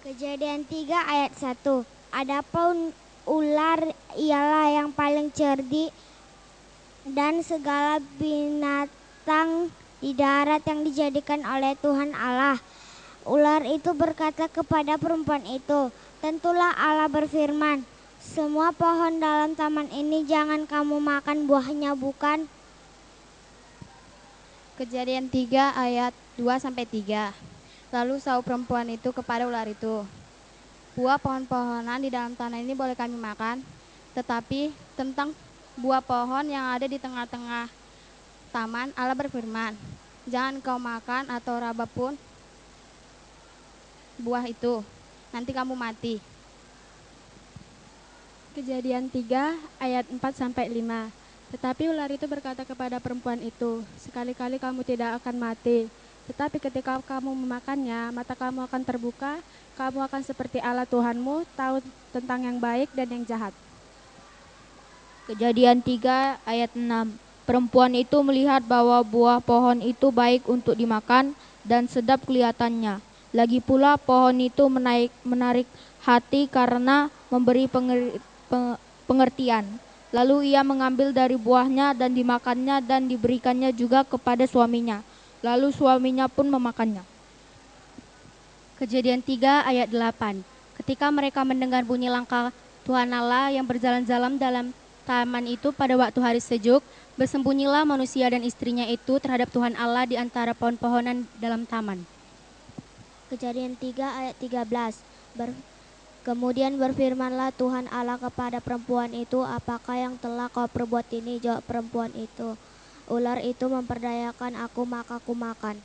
Kejadian 3 ayat 1. Adapun ular ialah yang paling cerdik dan segala binatang di darat yang dijadikan oleh Tuhan Allah. Ular itu berkata kepada perempuan itu, tentulah Allah berfirman, semua pohon dalam taman ini jangan kamu makan buahnya, bukan? Kejadian 3 ayat 2-3. Lalu sahut perempuan itu kepada ular itu, buah pohon-pohonan di dalam tanah ini boleh kami makan, tetapi tentang buah pohon yang ada di tengah-tengah taman, Allah berfirman, jangan kau makan atau raba pun buah itu, nanti kamu mati. Kejadian 3 ayat 4-5. Tetapi ular itu berkata kepada perempuan itu, sekali-kali kamu tidak akan mati. Tetapi ketika kamu memakannya, mata kamu akan terbuka, kamu akan seperti Allah Tuhanmu, tahu tentang yang baik dan yang jahat. Kejadian 3 ayat 6. Perempuan itu melihat bahwa buah pohon itu baik untuk dimakan dan sedap kelihatannya. Lagi pula pohon itu menarik hati karena memberi pengertian. Lalu ia mengambil dari buahnya dan dimakannya dan diberikannya juga kepada suaminya. Lalu suaminya pun memakannya. Kejadian 3 ayat 8. Ketika mereka mendengar bunyi langkah Tuhan Allah yang berjalan-jalan dalam taman itu pada waktu hari sejuk, bersembunyilah manusia dan istrinya itu terhadap Tuhan Allah di antara pohon-pohonan dalam taman. Kejadian 3 ayat 13. Kemudian berfirmanlah Tuhan Allah kepada perempuan itu, apakah yang telah kau perbuat ini? Jawab perempuan itu, ular itu memperdayakan aku, maka aku makan.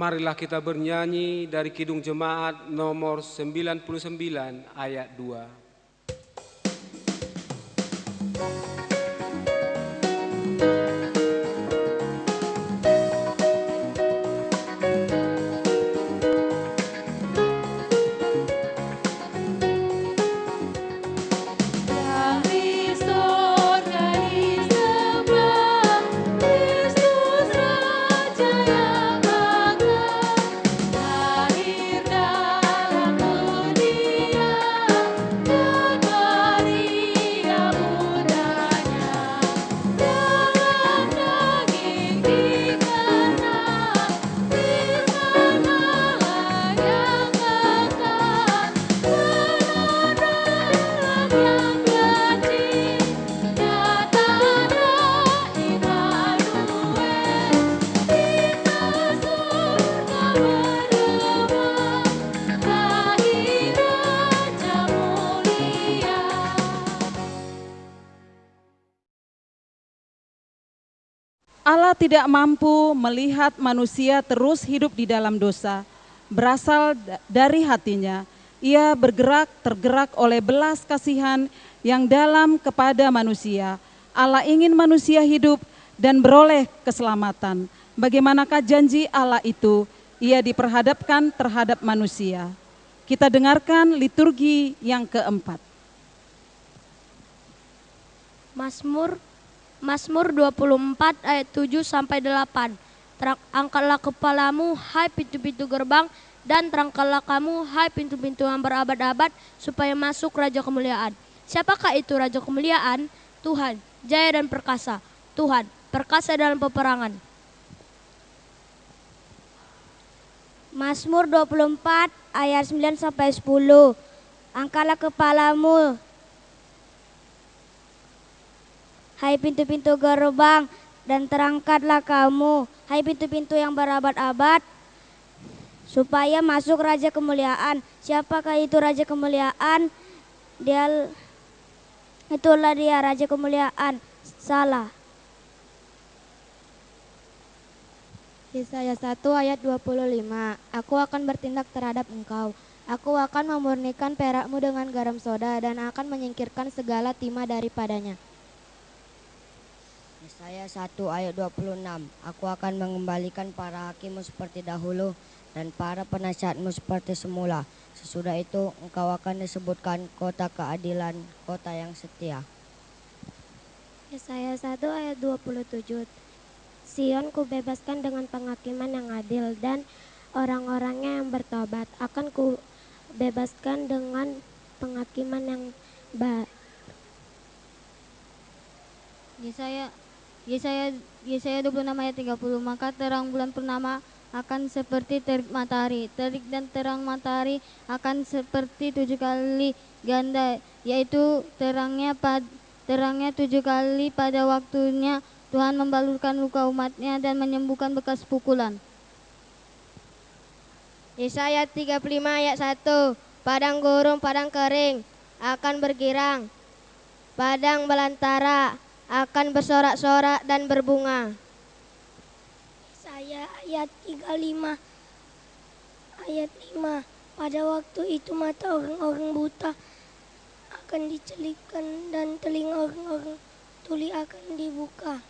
Marilah kita bernyanyi dari Kidung Jemaat nomor 99 ayat 2. Allah tidak mampu melihat manusia terus hidup di dalam dosa, berasal dari hatinya. Ia tergerak oleh belas kasihan yang dalam kepada manusia. Allah ingin manusia hidup dan beroleh keselamatan. Bagaimanakah janji Allah itu? Ia diperhadapkan terhadap manusia. Kita dengarkan liturgi yang keempat. Mazmur 24 ayat 7 sampai 8. Angkatlah kepalamu hai pintu-pintu gerbang, dan terangkanlah kamu hai pintu-pintu yang berabad-abad, supaya masuk Raja Kemuliaan. Siapakah itu Raja Kemuliaan? Tuhan, jaya dan perkasa. Tuhan, perkasa dalam peperangan. Mazmur 24 ayat 9 sampai 10. Angkatlah kepalamu, hai pintu-pintu gerbang, dan terangkatlah kamu, hai pintu-pintu yang berabad-abad, supaya masuk Raja Kemuliaan. Siapakah itu Raja Kemuliaan? Itulah dia Raja Kemuliaan. Salah. Yesaya 1 ayat 25. Aku akan bertindak terhadap engkau. Aku akan memurnikan perakmu dengan garam soda dan akan menyingkirkan segala timah daripadanya. Yesaya 1 ayat 26. Aku akan mengembalikan para hakimmu seperti dahulu dan para penasihatmu seperti semula. Sesudah itu engkau akan disebutkan kota keadilan, kota yang setia. Yesaya 1 ayat 27. Sion kubebaskan dengan penghakiman yang adil dan orang-orangnya yang bertobat akan kubebaskan dengan penghakiman yang baik. Yesaya 26 ayat 30. Maka terang bulan purnama akan seperti terik matahari. Terik dan terang matahari akan seperti 7 kali ganda, yaitu terangnya 7 kali pada waktunya. Tuhan membalurkan luka umatnya dan menyembuhkan bekas pukulan. Yesaya 35 ayat 1. Padang gurun, padang kering akan bergirang. Padang belantara akan bersorak-sorak dan berbunga. Yesaya ayat 35 ayat 5. Pada waktu itu mata orang-orang buta akan dicelupkan dan telinga orang-orang tuli akan dibuka.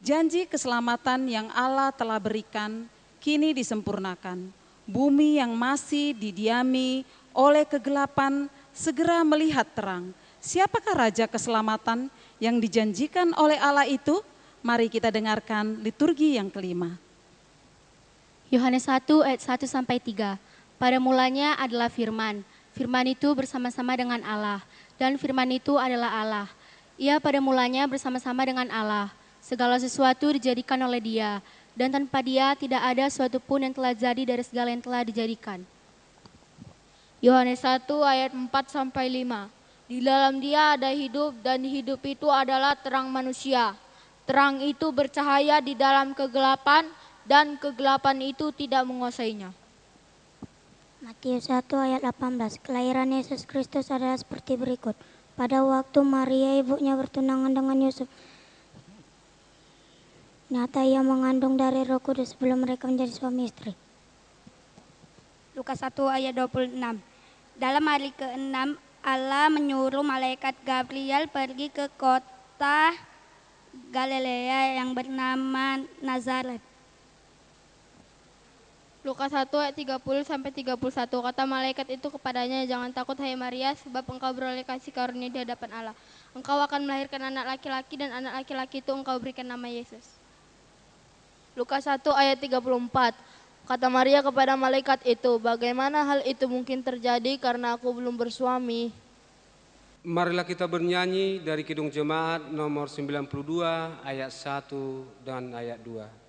Janji keselamatan yang Allah telah berikan kini disempurnakan. Bumi yang masih didiami oleh kegelapan segera melihat terang. Siapakah Raja Keselamatan yang dijanjikan oleh Allah itu? Mari kita dengarkan liturgi yang kelima. Yohanes 1 ayat 1 sampai 3. Pada mulanya adalah firman. Firman itu bersama-sama dengan Allah dan firman itu adalah Allah. Ia pada mulanya bersama-sama dengan Allah. Segala sesuatu dijadikan oleh Dia, dan tanpa Dia tidak ada suatu pun yang telah jadi dari segala yang telah dijadikan. Yohanes 1 ayat 4 sampai 5. Di dalam Dia ada hidup dan hidup itu adalah terang manusia. Terang itu bercahaya di dalam kegelapan dan kegelapan itu tidak menguasainya. Matius 1 ayat 18. Kelahiran Yesus Kristus adalah seperti berikut. Pada waktu Maria ibunya bertunangan dengan Yusuf, nyata ia mengandung dari Roh Kudus sebelum mereka menjadi suami istri. Lukas 1 ayat 26. Dalam hari ke-6 Allah menyuruh malaikat Gabriel pergi ke kota Galilea yang bernama Nazaret. Lukas 1 ayat 30-31, kata malaikat itu kepadanya, jangan takut hai Maria, sebab engkau beroleh kasih karunia di hadapan Allah. Engkau akan melahirkan anak laki-laki dan anak laki-laki itu engkau berikan nama Yesus. Lukas 1 ayat 34, kata Maria kepada malaikat itu, bagaimana hal itu mungkin terjadi karena aku belum bersuami? Marilah kita bernyanyi dari Kidung Jemaat nomor 92 ayat 1 dan ayat 2.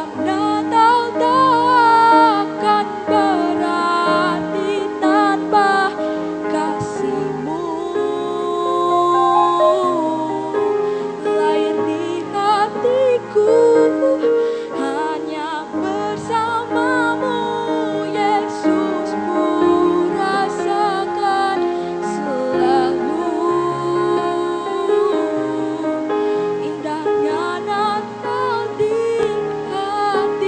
Natal takkan berarti tanpa kasih-Mu. Lahir di hatiku hanya bersama-Mu, Yesus, ku rasakan selalu. Indahnya Natal di hatiku.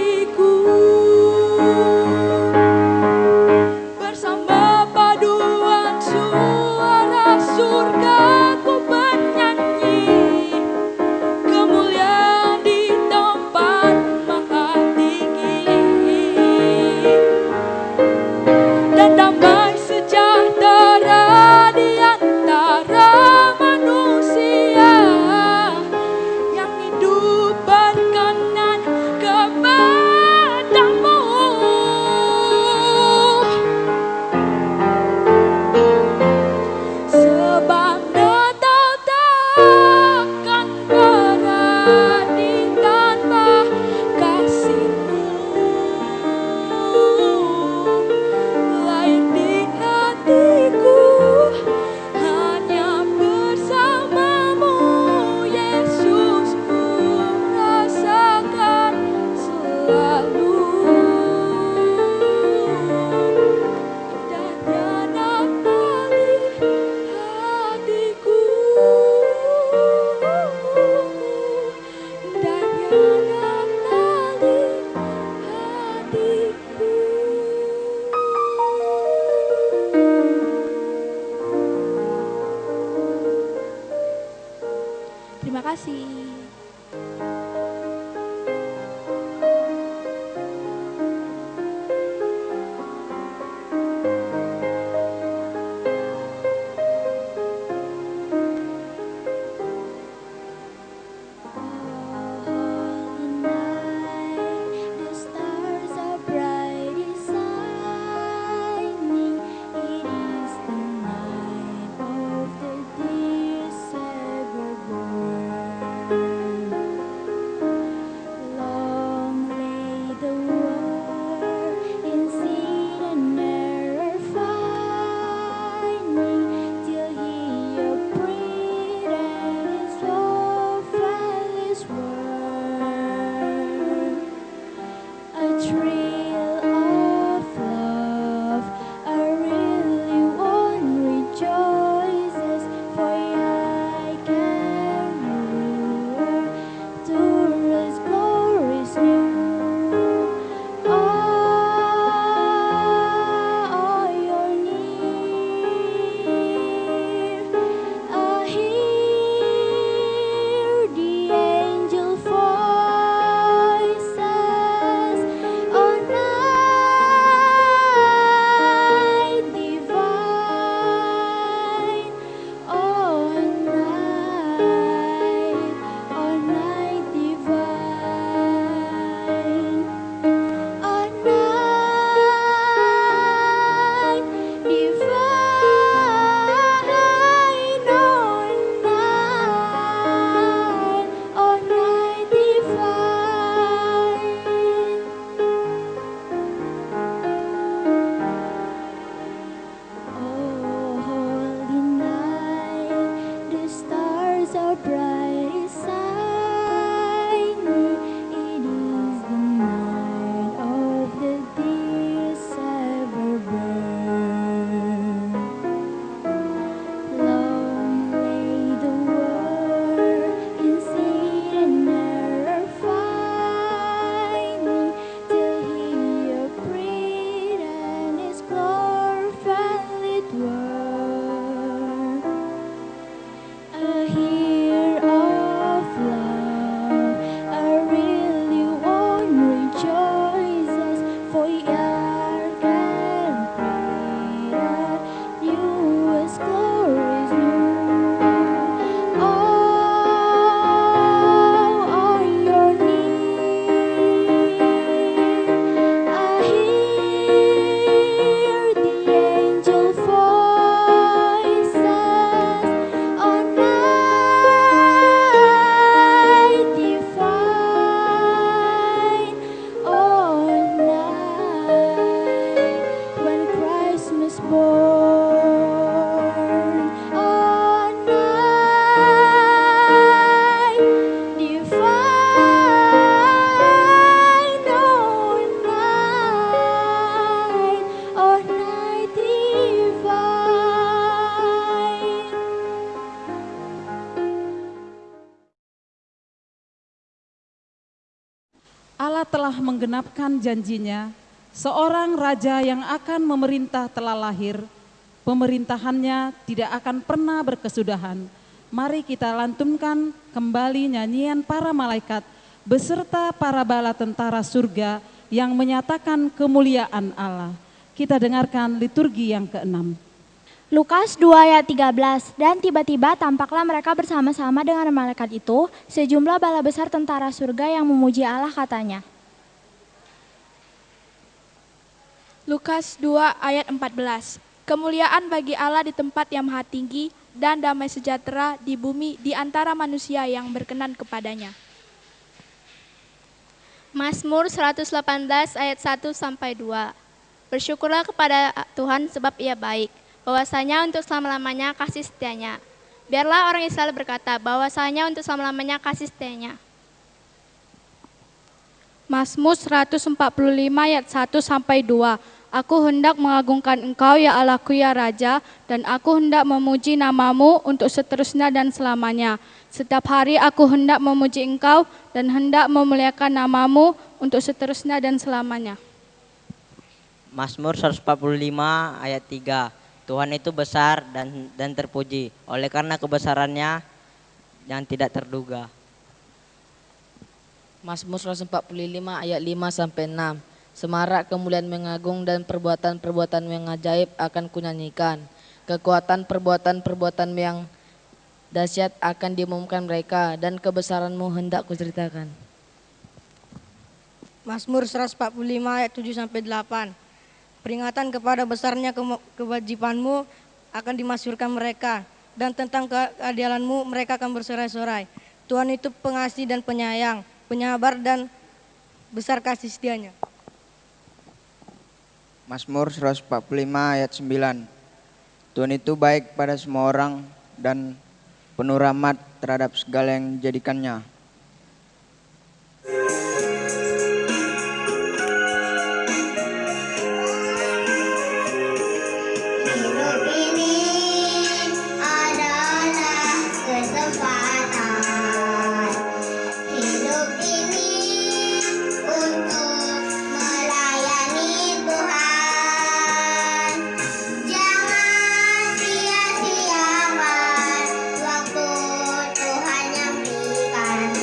Allah telah menggenapkan janjinya, seorang raja yang akan memerintah telah lahir. Pemerintahannya tidak akan pernah berkesudahan. Mari kita lantunkan kembali nyanyian para malaikat beserta para bala tentara surga yang menyatakan kemuliaan Allah. Kita dengarkan liturgi yang ke-6. Lukas 2 ayat 13, dan tiba-tiba tampaklah mereka bersama-sama dengan malaikat itu, sejumlah bala besar tentara surga yang memuji Allah katanya. Lukas 2 ayat 14, kemuliaan bagi Allah di tempat yang maha tinggi dan damai sejahtera di bumi di antara manusia yang berkenan kepadanya. Mazmur 118 ayat 1-2, bersyukurlah kepada Tuhan sebab Ia baik, bahwasanya untuk selama-lamanya kasih setianya. Biarlah orang Israel berkata, bahwasanya untuk selama-lamanya kasih setianya. Mazmur 145 ayat 1-2, aku hendak mengagungkan Engkau ya Allahku ya Raja, dan aku hendak memuji namamu untuk seterusnya dan selamanya. Setiap hari aku hendak memuji Engkau dan hendak memuliakan namamu untuk seterusnya dan selamanya. Mazmur 145 ayat 3, Tuhan itu besar dan terpuji, oleh karena kebesarannya yang tidak terduga. Mazmur 145 ayat 5-6, semarak kemuliaan mengagung dan perbuatan-perbuatan yang ajaib akan kunyanyikan. Kekuatan perbuatan-perbuatan yang dahsyat akan diumumkan mereka, dan kebesaranmu hendak kuceritakan. Mazmur 145 ayat 7-8, peringatan kepada besarnya kewajibanmu akan dimasyhurkan mereka, dan tentang keadilanmu mereka akan bersorai-sorai. Tuhan itu pengasih dan penyayang, penyabar dan besar kasih setianya. Mazmur 145 ayat 9, Tuhan itu baik pada semua orang dan penuh rahmat terhadap segala yang dijadikannya. Tuhan yang berikan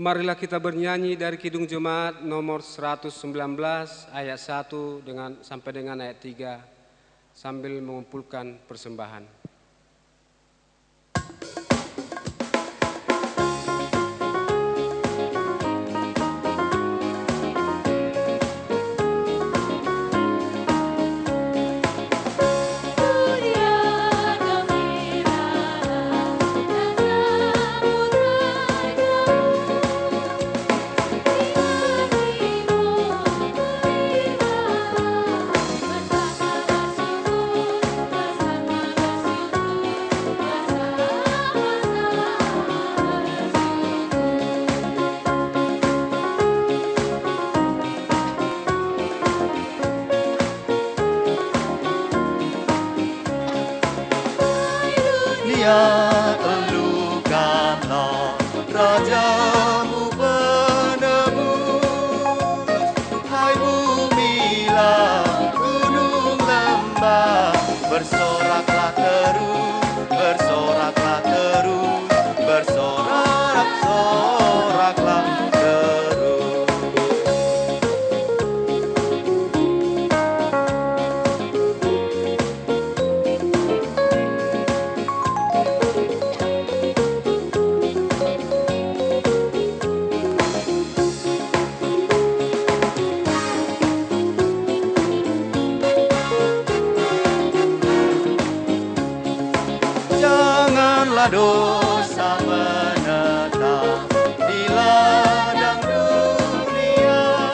Marilah kita bernyanyi dari Kidung Jemaat nomor 119 ayat 1 sampai dengan ayat 3 sambil mengumpulkan persembahan. Elukanlah Rajamu penebus, hai bumilah gunung lembah, bersoraklah terus, bersoraklah terus, bersorak-soraklah terus. Janganlah dosa menetap di ladang dunia,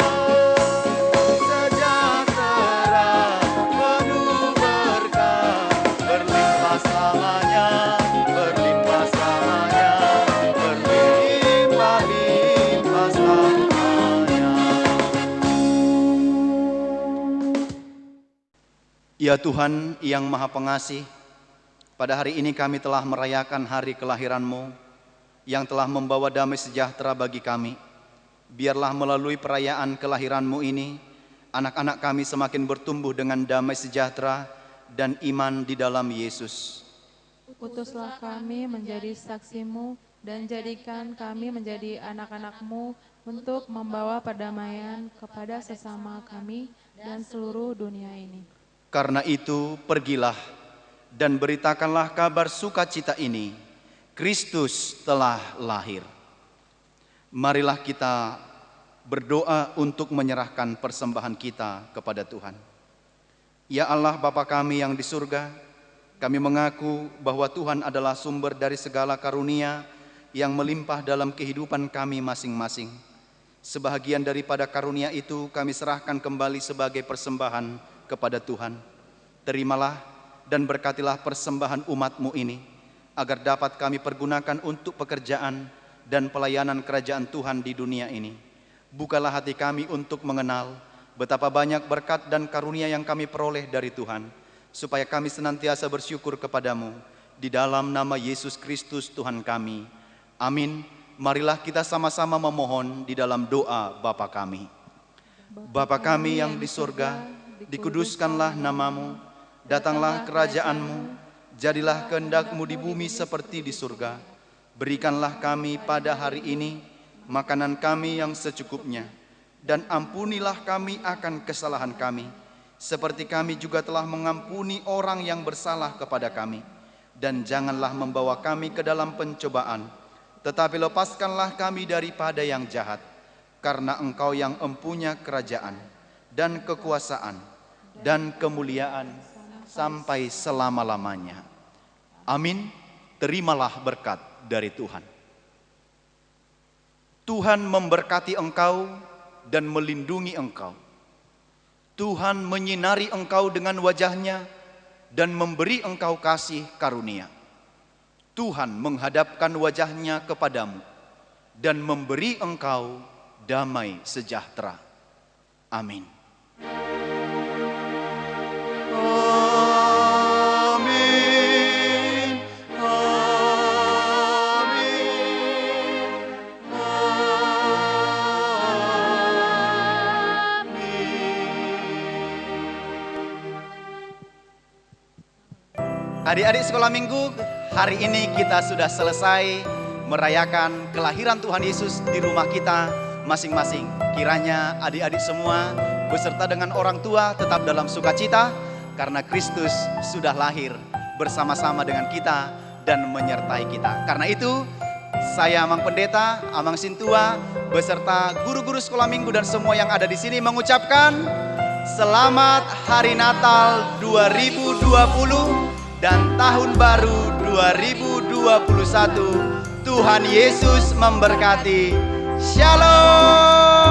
sejahtera penuh berkah, berlimpah selamanya, berlimpah selamanya, berlimpah-limpah selamanya. Ya Tuhan yang Maha Pengasih, pada hari ini kami telah merayakan hari kelahiran-Mu yang telah membawa damai sejahtera bagi kami. Biarlah melalui perayaan kelahiran-Mu ini, anak-anak kami semakin bertumbuh dengan damai sejahtera dan iman di dalam Yesus. Utuslah kami menjadi saksi-Mu dan jadikan kami menjadi anak-anak-Mu untuk membawa perdamaian kepada sesama kami dan seluruh dunia ini. Karena itu, pergilah dan beritakanlah kabar sukacita ini, Kristus telah lahir. Marilah kita berdoa untuk menyerahkan persembahan kita kepada Tuhan. Ya Allah Bapa kami yang di surga, kami mengaku bahwa Tuhan adalah sumber dari segala karunia yang melimpah dalam kehidupan kami masing-masing. Sebahagian daripada karunia itu kami serahkan kembali sebagai persembahan kepada Tuhan. Terimalah dan berkatilah persembahan umat-Mu ini, agar dapat kami pergunakan untuk pekerjaan dan pelayanan kerajaan Tuhan di dunia ini. Bukalah hati kami untuk mengenal betapa banyak berkat dan karunia yang kami peroleh dari Tuhan, supaya kami senantiasa bersyukur kepadamu. Di dalam nama Yesus Kristus Tuhan kami. Amin. Marilah kita sama-sama memohon di dalam doa Bapa kami. Bapa kami yang di surga, dikuduskanlah nama-Mu. Datanglah kerajaan-Mu, jadilah kehendak-Mu di bumi seperti di surga. Berikanlah kami pada hari ini makanan kami yang secukupnya, dan ampunilah kami akan kesalahan kami, seperti kami juga telah mengampuni orang yang bersalah kepada kami. Dan janganlah membawa kami ke dalam pencobaan, tetapi lepaskanlah kami daripada yang jahat, karena Engkau yang empunya kerajaan, dan kekuasaan, dan kemuliaan, sampai selama-lamanya. Amin. Terimalah berkat dari Tuhan. Tuhan memberkati engkau dan melindungi engkau. Tuhan menyinari engkau dengan wajah-Nya dan memberi engkau kasih karunia. Tuhan menghadapkan wajah-Nya kepadamu dan memberi engkau damai sejahtera. Amin. Adik-adik sekolah minggu, hari ini kita sudah selesai merayakan kelahiran Tuhan Yesus di rumah kita masing-masing. Kiranya adik-adik semua beserta dengan orang tua tetap dalam sukacita karena Kristus sudah lahir bersama-sama dengan kita dan menyertai kita. Karena itu, saya Amang Pendeta, Amang Sintua, beserta guru-guru sekolah minggu dan semua yang ada di sini mengucapkan Selamat Hari Natal 2020 dan Tahun Baru 2021. Tuhan Yesus memberkati. Shalom.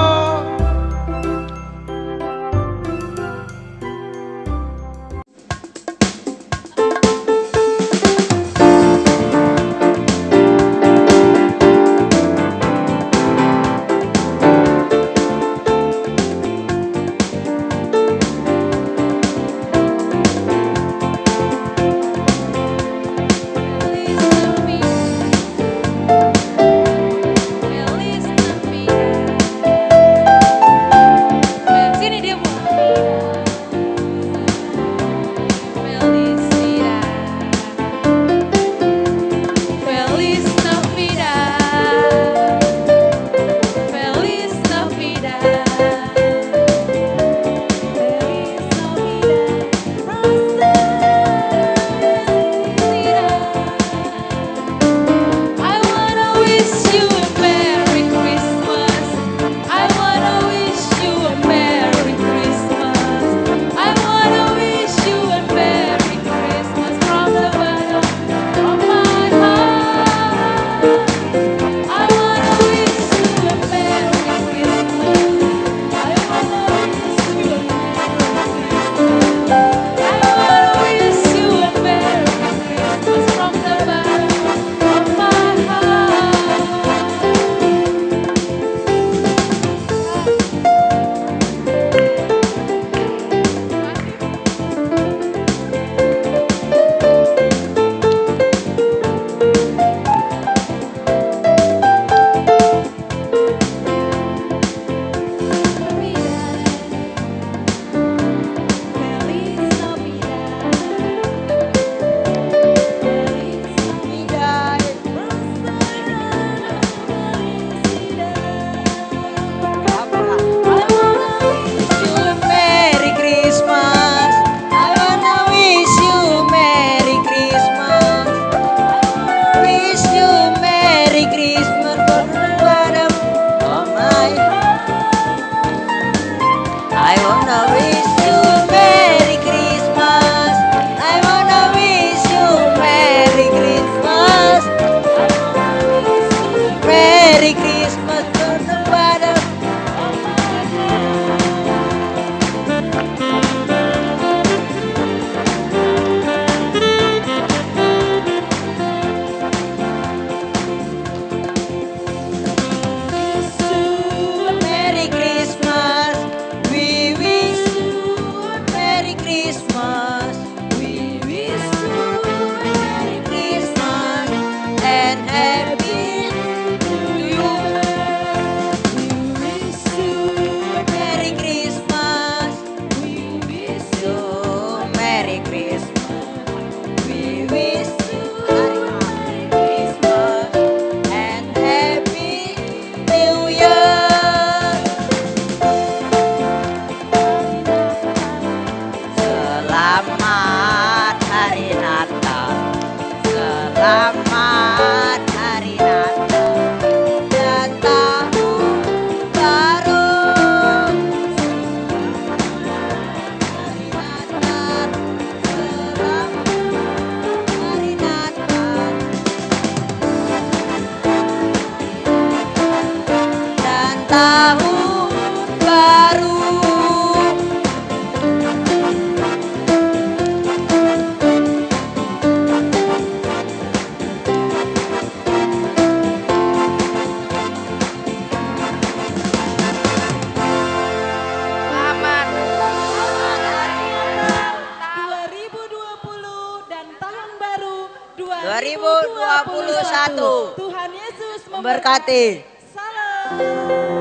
Tuhan Yesus memberkati. Salam.